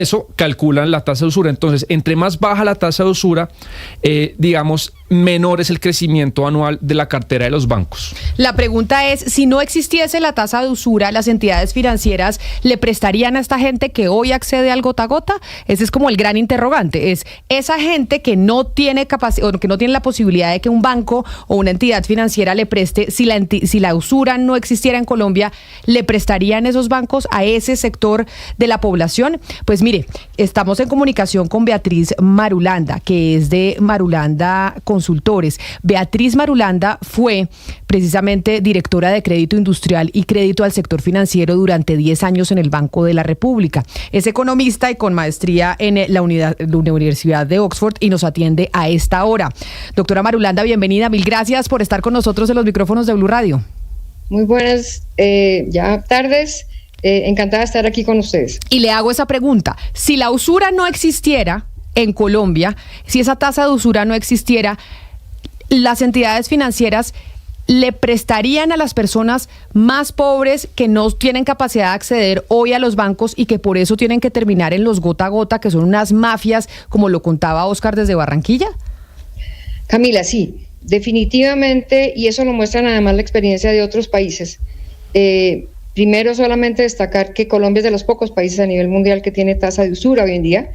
eso calculan la tasa de usura. Entonces, entre más baja la tasa de usura, digamos, menor es el crecimiento anual de la cartera de los bancos. La pregunta es, si no existiese la tasa de usura, ¿las entidades financieras le prestarían a esta gente que hoy accede al gota a gota? Ese es como el gran interrogante. Es esa gente que no tiene capacidad, o que no tiene la posibilidad de que un banco o una entidad financiera le preste, si la usura no existiera en Colombia, ¿le prestarían esos bancos a ese sector de la población? Pues mire, estamos en comunicación con Beatriz Marulanda, que es de Marulanda Consultores. Beatriz Marulanda fue precisamente directora de Crédito Industrial y Crédito al Sector Financiero durante 10 años en el Banco de la República. Es economista y con maestría en la Universidad de Oxford y nos atiende a esta hora. Doctora Marulanda, bienvenida. Mil gracias por estar con nosotros en los micrófonos de Blue Radio. Muy buenas tardes. Encantada de estar aquí con ustedes. Y le hago esa pregunta. Si la usura no existiera en Colombia, si esa tasa de usura no existiera, las entidades financieras le prestarían a las personas más pobres que no tienen capacidad de acceder hoy a los bancos y que por eso tienen que terminar en los gota a gota, que son unas mafias, como lo contaba Oscar desde Barranquilla. Camila, sí, definitivamente, y eso lo muestran además la experiencia de otros países. Primero, solamente destacar que Colombia es de los pocos países a nivel mundial que tiene tasa de usura hoy en día.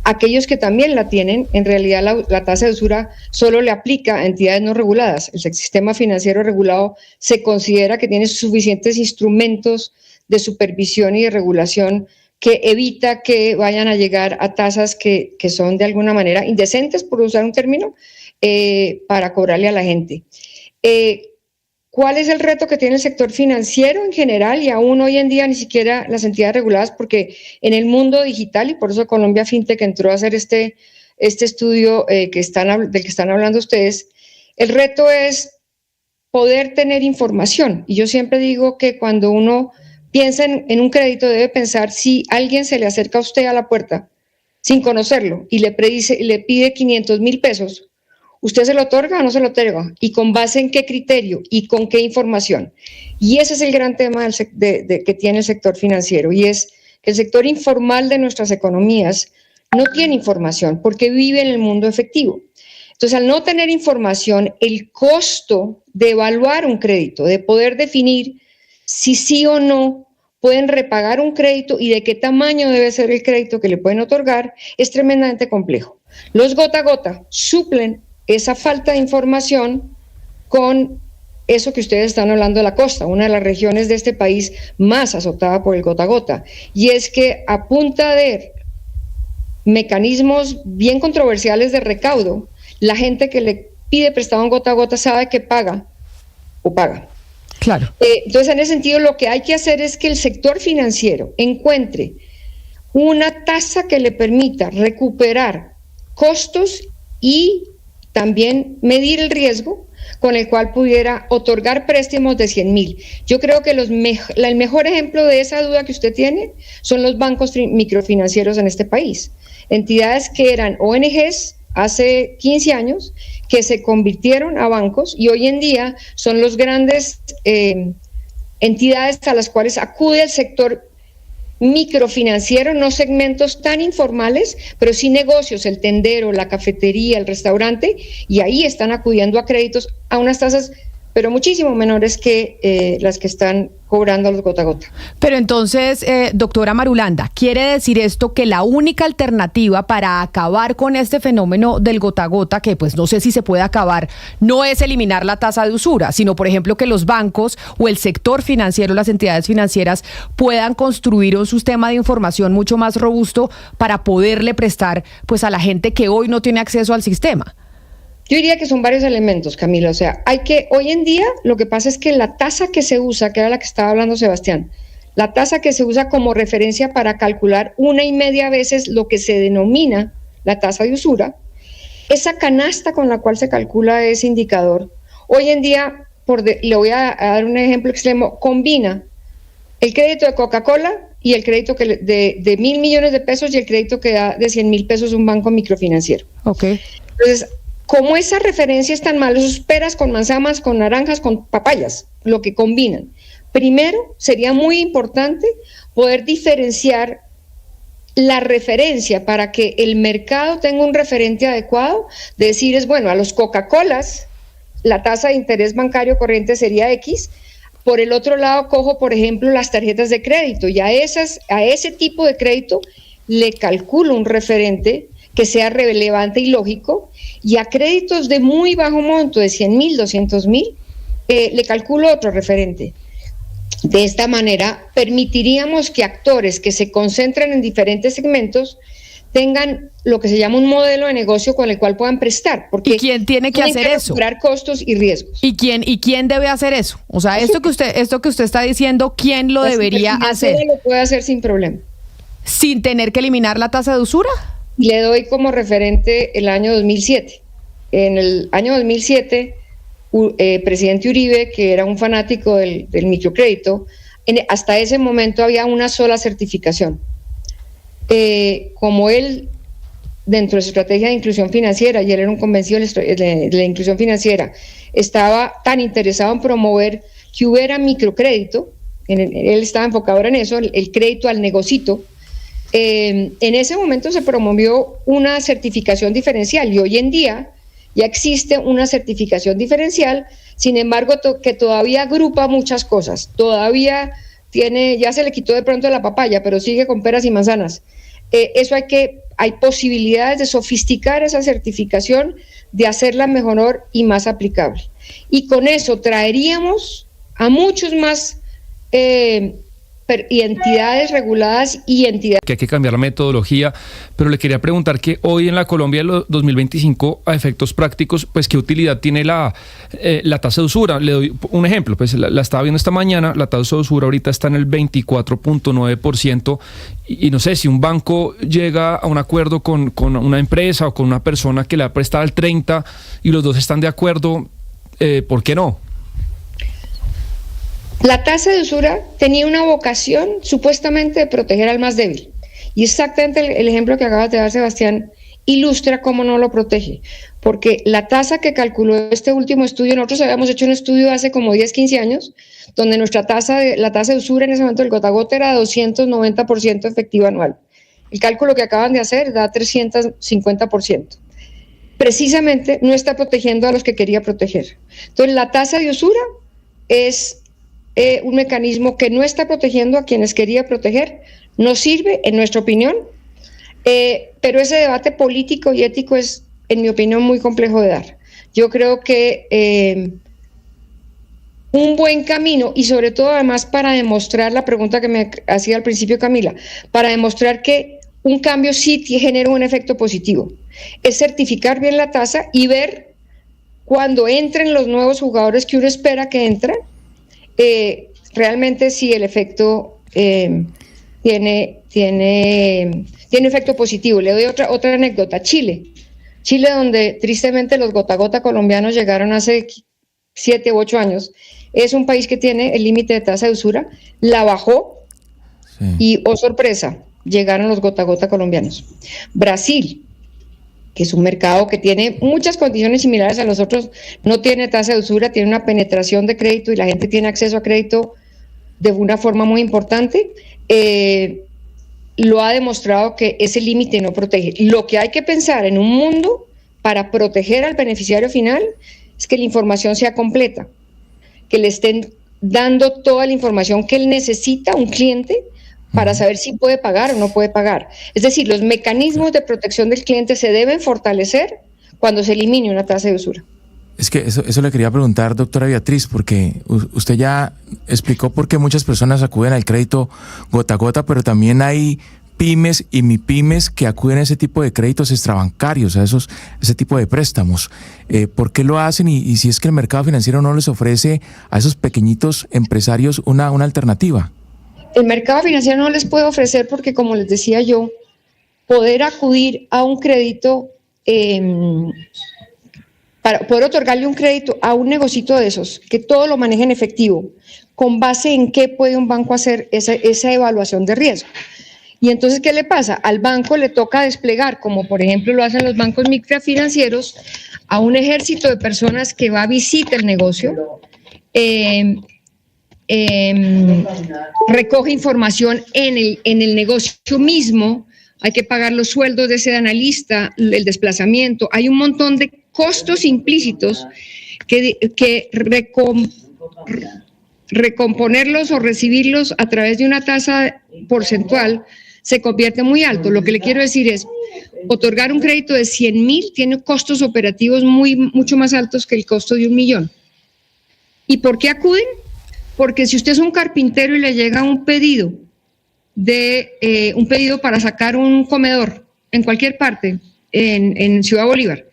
Aquellos que también la tienen, en realidad la tasa de usura solo le aplica a entidades no reguladas. El sistema financiero regulado se considera que tiene suficientes instrumentos de supervisión y de regulación que evita que vayan a llegar a tasas que son de alguna manera indecentes, por usar un término, para cobrarle a la gente. ¿Cuál es el reto que tiene el sector financiero en general y aún hoy en día ni siquiera las entidades reguladas? Porque en el mundo digital, y por eso Colombia FinTech entró a hacer este estudio del que están hablando ustedes, el reto es poder tener información. Y yo siempre digo que cuando uno piensa en un crédito debe pensar si alguien se le acerca a usted a la puerta sin conocerlo y le pide 500,000 pesos, ¿usted se lo otorga o no se lo otorga? ¿Y con base en qué criterio? ¿Y con qué información? Y ese es el gran tema que tiene el sector financiero, y es que el sector informal de nuestras economías no tiene información porque vive en el mundo efectivo. Entonces, al no tener información, el costo de evaluar un crédito, de poder definir si sí o no pueden repagar un crédito y de qué tamaño debe ser el crédito que le pueden otorgar, es tremendamente complejo. Los gota a gota suplen esa falta de información con eso que ustedes están hablando de la costa, una de las regiones de este país más azotada por el gota a gota, y es que a punta de mecanismos bien controversiales de recaudo, la gente que le pide prestado en gota a gota sabe que paga o paga. Claro. Entonces, en ese sentido, lo que hay que hacer es que el sector financiero encuentre una tasa que le permita recuperar costos y también medir el riesgo con el cual pudiera otorgar préstamos de 100,000. Yo creo que el mejor ejemplo de esa duda que usted tiene son los bancos microfinancieros en este país. Entidades que eran ONGs hace 15 años, que se convirtieron a bancos y hoy en día son los grandes entidades a las cuales acude el sector microfinanciero, no segmentos tan informales, pero sí negocios, el tendero, la cafetería, el restaurante, y ahí están acudiendo a créditos a unas tasas, pero muchísimo menores que las que están cobrando los gota a gota. Pero entonces, doctora Marulanda, ¿quiere decir esto que la única alternativa para acabar con este fenómeno del gota a gota, que pues no sé si se puede acabar, no es eliminar la tasa de usura, sino por ejemplo que los bancos o el sector financiero, las entidades financieras puedan construir un sistema de información mucho más robusto para poderle prestar pues a la gente que hoy no tiene acceso al sistema? Yo diría que son varios elementos, Camila. O sea, hoy en día lo que pasa es que la tasa que se usa, que era la que estaba hablando Sebastián, la tasa que se usa como referencia para calcular 1,5 veces lo que se denomina la tasa de usura, esa canasta con la cual se calcula ese indicador, hoy en día, le voy a dar un ejemplo extremo, combina el crédito de Coca-Cola y el crédito de 1,000 millones de pesos y el crédito que da de 100,000 pesos un banco microfinanciero. Okay. Entonces, como esa referencia es tan mala, esos peras con manzanas, con naranjas, con papayas, lo que combinan. Primero, sería muy importante poder diferenciar la referencia para que el mercado tenga un referente adecuado, de decir es, bueno, a los Coca-Colas la tasa de interés bancario corriente sería X. Por el otro lado, cojo, por ejemplo, las tarjetas de crédito y a ese tipo de crédito le calculo un referente que sea relevante y lógico, y a créditos de muy bajo monto, de 100.000, 200.000, le calculo otro referente. De esta manera, permitiríamos que actores que se concentran en diferentes segmentos tengan lo que se llama un modelo de negocio con el cual puedan prestar. Porque ¿y quién tiene que hacer eso? Calcular costos y riesgos. ¿Y quién debe hacer eso? O sea, esto que usted está diciendo, ¿quién lo debería hacer? Lo puede hacer sin problema. ¿Sin tener que eliminar la tasa de usura? Le doy como referente el año 2007. En el año 2007, presidente Uribe, que era un fanático del microcrédito, hasta ese momento había una sola certificación. Como él, dentro de su estrategia de inclusión financiera, y él era un convencido de la inclusión financiera, estaba tan interesado en promover que hubiera microcrédito, él estaba enfocado en eso, el crédito al negocito. En ese momento se promovió una certificación diferencial y hoy en día ya existe una certificación diferencial, sin embargo que todavía agrupa muchas cosas, todavía ya se le quitó de pronto la papaya, pero sigue con peras y manzanas. Eso hay posibilidades de sofisticar esa certificación, de hacerla mejor y más aplicable. Y con eso traeríamos a muchos más y entidades reguladas y entidades. Que hay que cambiar la metodología, pero le quería preguntar que hoy en la Colombia 2025, a efectos prácticos, pues qué utilidad tiene la tasa de usura. Le doy un ejemplo, pues la estaba viendo esta mañana, la tasa de usura ahorita está en el 24.9% y no sé, si un banco llega a un acuerdo con una empresa o con una persona que le va a prestar al 30% y los dos están de acuerdo, ¿por qué no? La tasa de usura tenía una vocación supuestamente de proteger al más débil. Y exactamente el ejemplo que acabas de dar, Sebastián, ilustra cómo no lo protege. Porque la tasa que calculó este último estudio, nosotros habíamos hecho un estudio hace como 10, 15 años, donde la tasa de usura en ese momento del gota a gota era 290% efectiva anual. El cálculo que acaban de hacer da 350%. Precisamente no está protegiendo a los que quería proteger. Entonces la tasa de usura es un mecanismo que no está protegiendo a quienes quería proteger, no sirve, en nuestra opinión, pero ese debate político y ético es, en mi opinión, muy complejo de dar. Yo creo que un buen camino, y sobre todo además para demostrar la pregunta que me hacía al principio Camila, para demostrar que un cambio sí genera un efecto positivo, es certificar bien la tasa y ver cuando entren los nuevos jugadores que uno espera que entren, realmente sí el efecto tiene efecto positivo. Le doy otra anécdota. Chile, donde tristemente los gota a gota colombianos llegaron hace 7 u 8 años, es un país que tiene el límite de tasa de usura, la bajó, sí. Y oh sorpresa, llegaron los gota a gota colombianos. Brasil, que es un mercado que tiene muchas condiciones similares a los otros, no tiene tasa de usura, tiene una penetración de crédito y la gente tiene acceso a crédito de una forma muy importante, lo ha demostrado que ese límite no protege. Lo que hay que pensar en un mundo para proteger al beneficiario final es que la información sea completa, que le estén dando toda la información que él necesita, un cliente, para saber si puede pagar o no puede pagar. Es decir, los mecanismos de protección del cliente se deben fortalecer cuando se elimine una tasa de usura. Es que eso le quería preguntar, doctora Beatriz, porque usted ya explicó por qué muchas personas acuden al crédito gota a gota, pero también hay pymes y mipymes que acuden a ese tipo de créditos extrabancarios, a ese tipo de préstamos. ¿Por qué lo hacen? Y si es que el mercado financiero no les ofrece a esos pequeñitos empresarios una alternativa. El mercado financiero no les puede ofrecer porque, como les decía yo, poder acudir a un crédito, para poder otorgarle un crédito a un negocito de esos, que todo lo maneje en efectivo, ¿con base en qué puede un banco hacer esa evaluación de riesgo? Y entonces, ¿qué le pasa? Al banco le toca desplegar, como por ejemplo lo hacen los bancos microfinancieros, a un ejército de personas que va a visitar el negocio, recoge información en el negocio mismo hay que pagar los sueldos de ese analista, el desplazamiento, hay un montón de costos implícitos que recomponerlos o recibirlos a través de una tasa porcentual se convierte muy alto. Lo que le quiero decir es, otorgar un crédito de 100.000 tiene costos operativos mucho más altos que el costo de 1.000.000. ¿Y por qué acuden? Porque si usted es un carpintero y le llega un pedido para sacar un comedor en cualquier parte, en Ciudad Bolívar,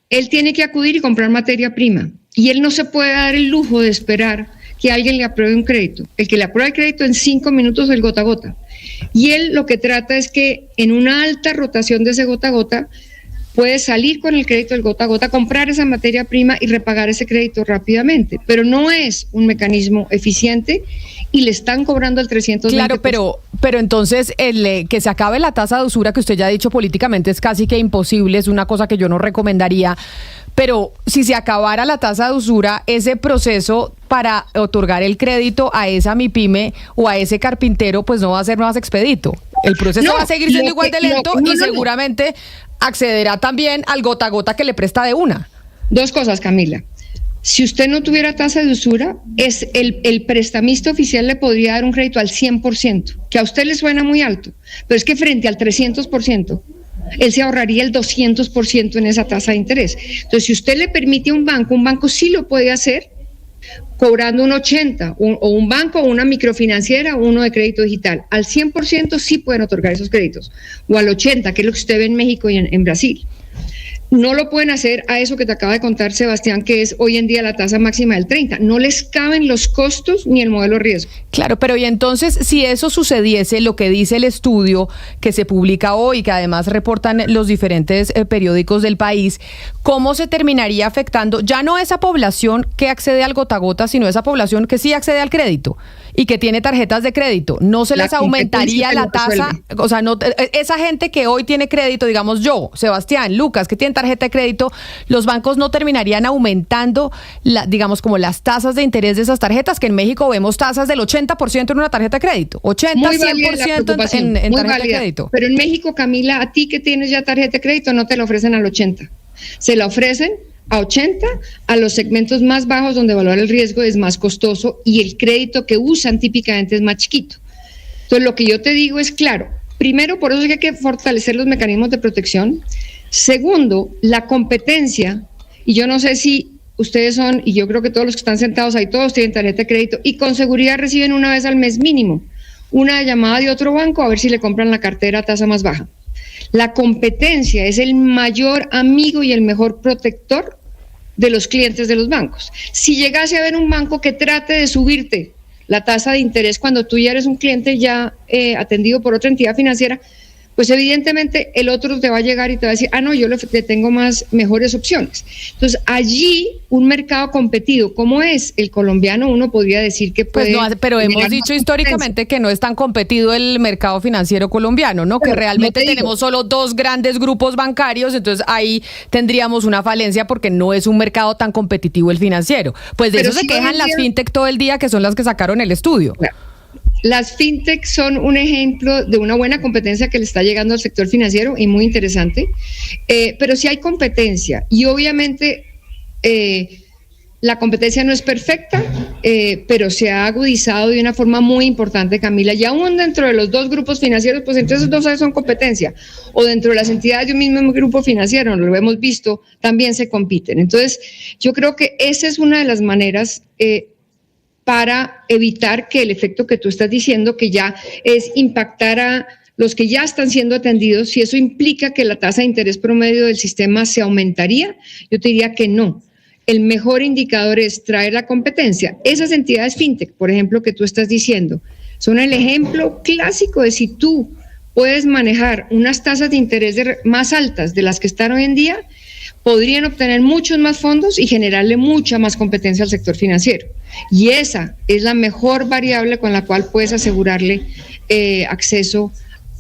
él tiene que acudir y comprar materia prima. Y él no se puede dar el lujo de esperar que alguien le apruebe un crédito. El que le aprueba el crédito en 5 minutos es el gota a gota. Y él lo que trata es que en una alta rotación de ese gota a gota puede salir con el crédito del gota a gota, comprar esa materia prima y repagar ese crédito rápidamente. Pero no es un mecanismo eficiente y le están cobrando el 320%. Claro, pero entonces que se acabe la tasa de usura, que usted ya ha dicho políticamente es casi que imposible, es una cosa que yo no recomendaría. Pero si se acabara la tasa de usura, ese proceso para otorgar el crédito a esa MIPYME o a ese carpintero, pues no va a ser más expedito. El proceso va a seguir siendo igual de lento y seguramente accederá también al gota a gota que le presta de una. Dos cosas, Camila. Si usted no tuviera tasa de usura, el prestamista oficial le podría dar un crédito al 100%, que a usted le suena muy alto, pero es que frente al 300%, él se ahorraría el 200% en esa tasa de interés. Entonces, si usted le permite a un banco sí lo puede hacer cobrando un 80%, o un banco o una microfinanciera, uno de crédito digital. Al 100% sí pueden otorgar esos créditos, o al 80%, que es lo que usted ve en México y en Brasil. No lo pueden hacer a eso que te acaba de contar Sebastián, que es hoy en día la tasa máxima del 30%. No les caben los costos ni el modelo riesgo. Claro, pero y entonces, si eso sucediese, lo que dice el estudio que se publica hoy, que además reportan los diferentes periódicos del país, ¿cómo se terminaría afectando ya no esa población que accede al gota a gota, sino esa población que sí accede al crédito y que tiene tarjetas de crédito? ¿No se les aumentaría la tasa? O sea, no, esa gente que hoy tiene crédito, digamos yo, Sebastián, Lucas, que tienen tarjeta de crédito, los bancos no terminarían aumentando, digamos, como las tasas de interés de esas tarjetas, que en México vemos tasas del 80% en una tarjeta de crédito, 80, 100% en tarjeta de crédito. Pero en México, Camila, a ti que tienes ya tarjeta de crédito no te la ofrecen al 80%, se la ofrecen a 80% a los segmentos más bajos donde evaluar el riesgo es más costoso y el crédito que usan típicamente es más chiquito. Entonces, lo que yo te digo es claro, primero, por eso es que hay que fortalecer los mecanismos de protección. Segundo, la competencia, y yo no sé si ustedes son, y yo creo que todos los que están sentados ahí, todos tienen tarjeta de crédito, y con seguridad reciben una vez al mes mínimo una llamada de otro banco a ver si le compran la cartera a tasa más baja. La competencia es el mayor amigo y el mejor protector de los clientes de los bancos. Si llegase a haber un banco que trate de subirte la tasa de interés cuando tú ya eres un cliente ya atendido por otra entidad financiera, pues evidentemente el otro te va a llegar y te va a decir, no, yo le tengo mejores opciones. Entonces, allí un mercado competido, como es el colombiano, uno podría decir que puede... Pues no, pero hemos dicho históricamente que no es tan competido el mercado financiero colombiano, ¿no? Que realmente tenemos solo dos grandes grupos bancarios, entonces ahí tendríamos una falencia porque no es un mercado tan competitivo el financiero. Pues de eso se quejan las fintech todo el día, que son las que sacaron el estudio. Claro. Las fintech son un ejemplo de una buena competencia que le está llegando al sector financiero y muy interesante, pero sí hay competencia y obviamente la competencia no es perfecta, pero se ha agudizado de una forma muy importante, Camila, y aún dentro de los dos grupos financieros, pues entre esos dos son competencia, o dentro de las entidades de un mismo grupo financiero, lo hemos visto, también se compiten. Entonces, yo creo que esa es una de las maneras para evitar que el efecto que tú estás diciendo, que ya es impactar a los que ya están siendo atendidos, si eso implica que la tasa de interés promedio del sistema se aumentaría, yo te diría que no. El mejor indicador es traer la competencia. Esas entidades fintech, por ejemplo, que tú estás diciendo, son el ejemplo clásico de si tú puedes manejar unas tasas de interés más altas de las que están hoy en día, podrían obtener muchos más fondos y generarle mucha más competencia al sector financiero. Y esa es la mejor variable con la cual puedes asegurarle acceso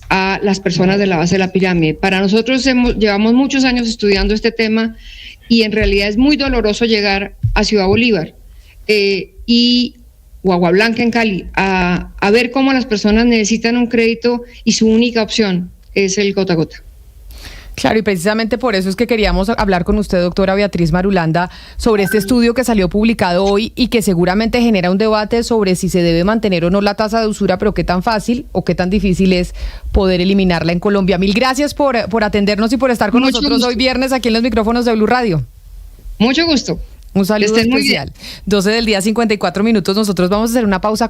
a las personas de la base de la pirámide. Para nosotros llevamos muchos años estudiando este tema y en realidad es muy doloroso llegar a Ciudad Bolívar o Agua Blanca en Cali a ver cómo las personas necesitan un crédito y su única opción es el gota a gota. Claro, y precisamente por eso es que queríamos hablar con usted, doctora Beatriz Marulanda, sobre este estudio que salió publicado hoy y que seguramente genera un debate sobre si se debe mantener o no la tasa de usura, pero qué tan fácil o qué tan difícil es poder eliminarla en Colombia. Mil gracias por atendernos y por estar con nosotros hoy viernes aquí en los micrófonos de Blue Radio. Mucho gusto. Un saludo especial. 12 del día, 54 minutos. Nosotros vamos a hacer una pausa.